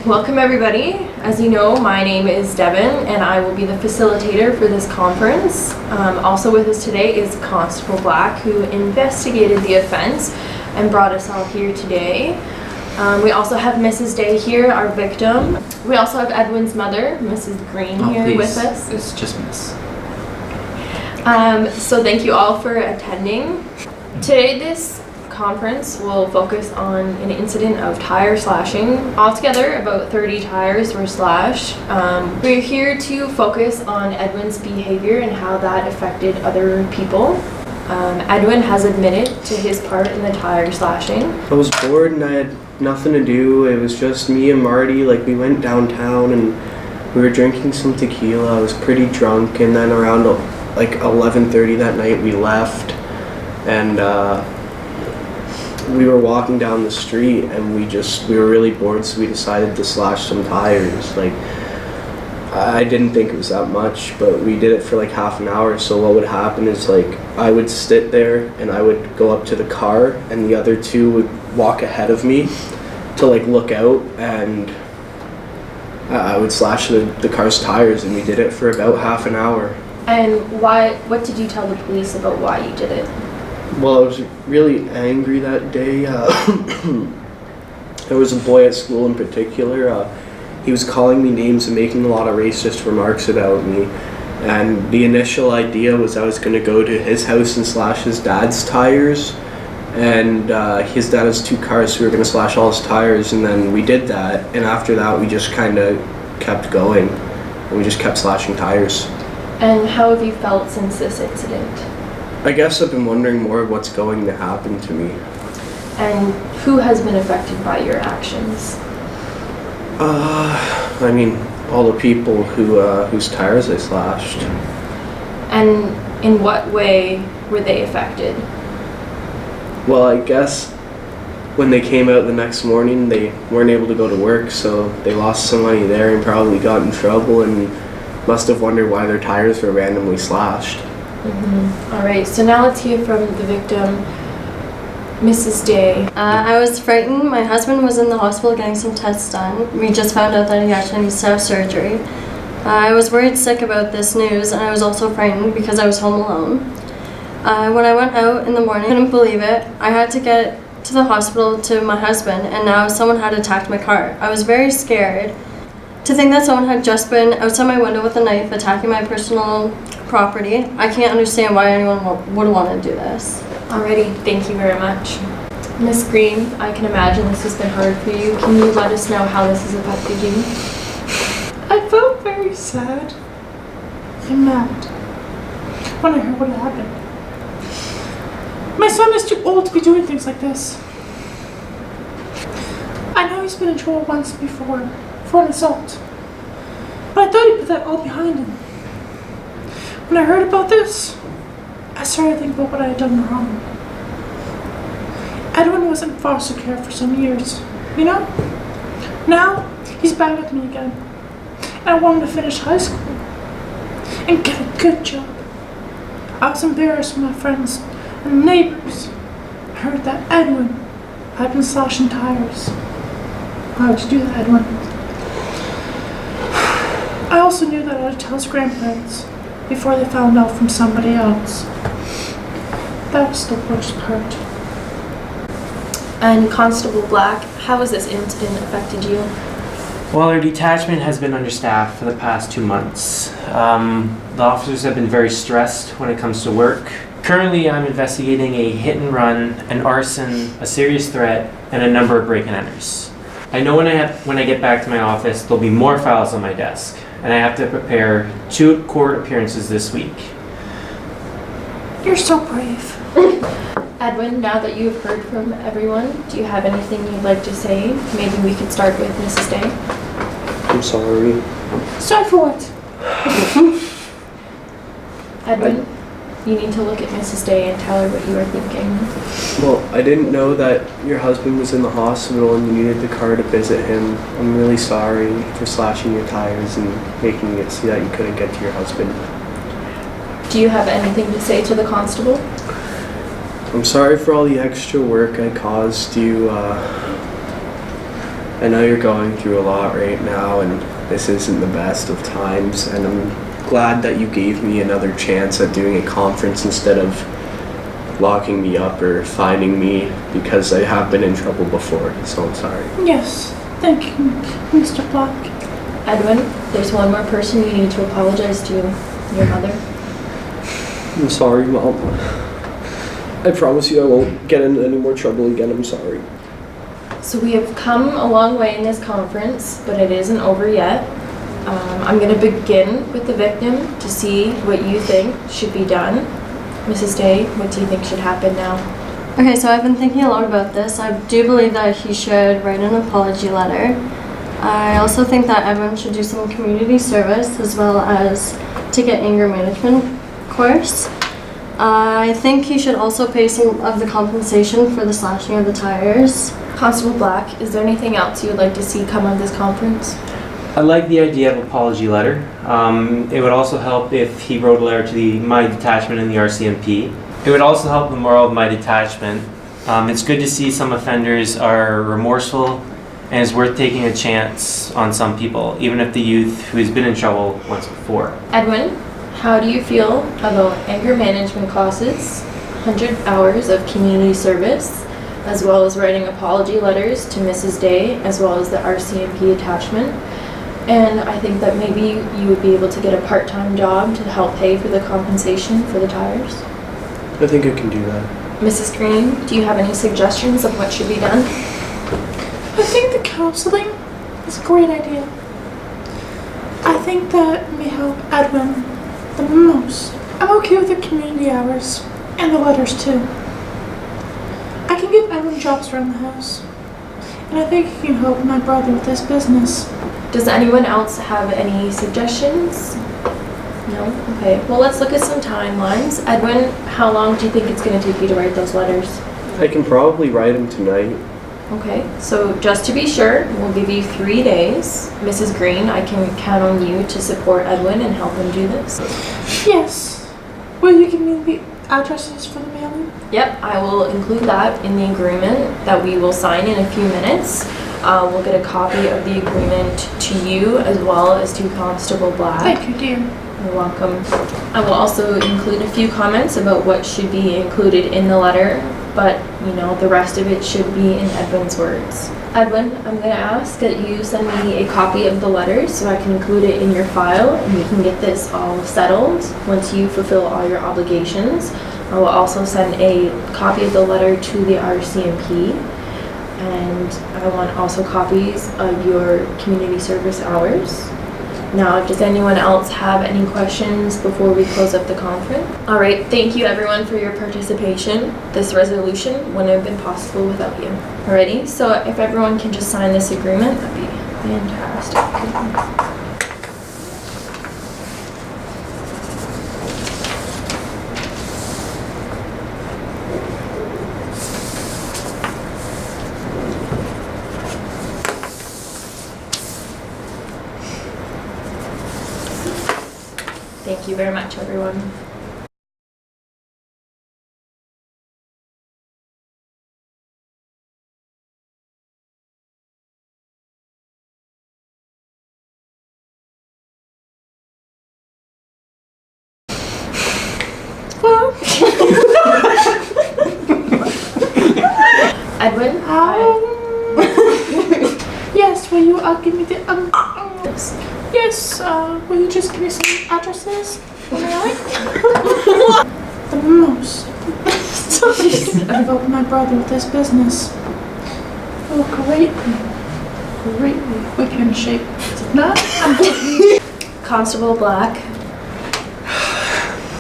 Welcome everybody. As you know, my name is Devin and I will be the facilitator for this conference. Also with us today is Constable Black, who investigated the offense and brought us all here today. We also have Mrs. Day here, our victim. We also have Edwin's mother, Mrs. Green, here with us. It's just Miss. So thank you all for attending. Today this conference will focus on an incident of tire slashing. Altogether, about 30 tires were slashed. We're here to focus on Edwin's behavior and how that affected other people. Edwin has admitted to his part in the tire slashing. I was bored and I had nothing to do. It was just me and Marty. We went downtown and we were drinking some tequila. I was pretty drunk, and then around 11:30 that night we left, and we were walking down the street and we were really bored, so we decided to slash some tires. I didn't think it was that much, but we did it for half an hour. So what would happen is I would sit there and I would go up to the car and the other two would walk ahead of me to look out, and I would slash the car's tires, and we did it for about half an hour. And what did you tell the police about why you did it? Well, I was really angry that day. There was a boy at school in particular. He was calling me names and making a lot of racist remarks about me. And the initial idea was I was going to go to his house and slash his dad's tires. And his dad has 2 cars, so we were going to slash all his tires. And then we did that. And after that, we just kind of kept going. And we just kept slashing tires. And how have you felt since this incident? I guess I've been wondering more of what's going to happen to me. And who has been affected by your actions? All the people whose tires I slashed. And in what way were they affected? Well, I guess when they came out the next morning, they weren't able to go to work, so they lost some money there and probably got in trouble and must have wondered why their tires were randomly slashed. Mm-hmm. All right, so now let's hear from the victim, Mrs. Day. I was frightened. My husband was in the hospital getting some tests done. We just found out that he actually needs to have surgery. I was worried sick about this news, and I was also frightened because I was home alone. When I went out in the morning, I couldn't believe it. I had to get to the hospital to my husband, and now someone had attacked my car. I was very scared to think that someone had just been outside my window with a knife attacking my personal property. I can't understand why anyone would want to do this. Alrighty, thank you very much. Miss Green, I can imagine this has been hard for you. Can you let us know how this has affected you? I felt very sad and mad when I heard what had happened. My son is too old to be doing things like this. I know he's been in trouble once before for an assault, but I thought he put that all behind him. When I heard about this, I started to think about what I had done wrong. Edwin was in foster care for some years, you know? Now, he's back with me again. And I wanted to finish high school and get a good job. I was embarrassed when my friends and neighbors heard that Edwin had been slashing tires. Why would you do that, Edwin? I also knew that I had to tell his grandparents before they found out from somebody else. That was the worst part. And Constable Black, how has this incident affected you? Well, our detachment has been understaffed for the past 2 months. The officers have been very stressed when it comes to work. Currently, I'm investigating a hit and run, an arson, a serious threat, and a number of break and enters. I know when I get back to my office, there'll be more files on my desk, and I have to prepare 2 court appearances this week. You're so brave. Edwin, now that you've heard from everyone, do you have anything you'd like to say? Maybe we could start with Mrs. Day. I'm sorry. Sorry for what? Edwin, you need to look at Mrs. Day and tell her what you were thinking. Well, I didn't know that your husband was in the hospital and you needed the car to visit him. I'm really sorry for slashing your tires and making it so that you couldn't get to your husband. Do you have anything to say to the constable? I'm sorry for all the extra work I caused you. I know you're going through a lot right now, and this isn't the best of times, and I'm glad that you gave me another chance at doing a conference instead of locking me up or fining me, because I have been in trouble before, so I'm sorry. Yes, thank you, Mr. Black. Edwin, there's one more person you need to apologize to, your mother. I'm sorry, Mom. I promise you I won't get in any more trouble again. I'm sorry. So we have come a long way in this conference, but it isn't over yet. I'm going to begin with the victim to see what you think should be done. Mrs. Day, what do you think should happen now? Okay, so I've been thinking a lot about this. I do believe that he should write an apology letter. I also think that everyone should do some community service as well as take an anger management course. I think he should also pay some of the compensation for the slashing of the tires. Constable Black, is there anything else you would like to see come of this conference? I like the idea of apology letter. It would also help if he wrote a letter to my detachment in the RCMP. It would also help the morale of my detachment. It's good to see some offenders are remorseful, and it's worth taking a chance on some people, even if the youth who's been in trouble once before. Edwin, how do you feel about anger management classes, 100 hours of community service, as well as writing apology letters to Mrs. Day, as well as the RCMP attachment? And I think that maybe you would be able to get a part-time job to help pay for the compensation for the tires. I think I can do that. Mrs. Green, do you have any suggestions of what should be done? I think the counseling is a great idea. I think that may help Edwin the most. I'm okay with the community hours and the letters too. I can give Edwin jobs around the house. And I think he can help my brother with his business. Does anyone else have any suggestions? No? Okay. Well, let's look at some timelines. Edwin, how long do you think it's going to take you to write those letters? I can probably write them tonight. Okay. So just to be sure, we'll give you 3 days. Mrs. Green, I can count on you to support Edwin and help him do this. Yes. Will you give me the addresses for the mailing? Yep, I will include that in the agreement that we will sign in a few minutes. We'll get a copy of the agreement to you as well as to Constable Black. Thank you, dear. You're welcome. I will also include a few comments about what should be included in the letter, but the rest of it should be in Edwin's words. Edwin, I'm going to ask that you send me a copy of the letter so I can include it in your file and we can get this all settled once you fulfill all your obligations. I will also send a copy of the letter to the RCMP, and I want also copies of your community service hours. Now, does anyone else have any questions before we close up the conference? All right, thank you everyone for your participation. This resolution wouldn't have been possible without you. Alrighty, so if everyone can just sign this agreement, that'd be fantastic. Thank you very much, everyone. Edwin, Yes, will you give me the Yes, will you just give me some addresses for mailing? The most. I help my brother with his business. Oh, greatly wicked in shape. No? Constable Black,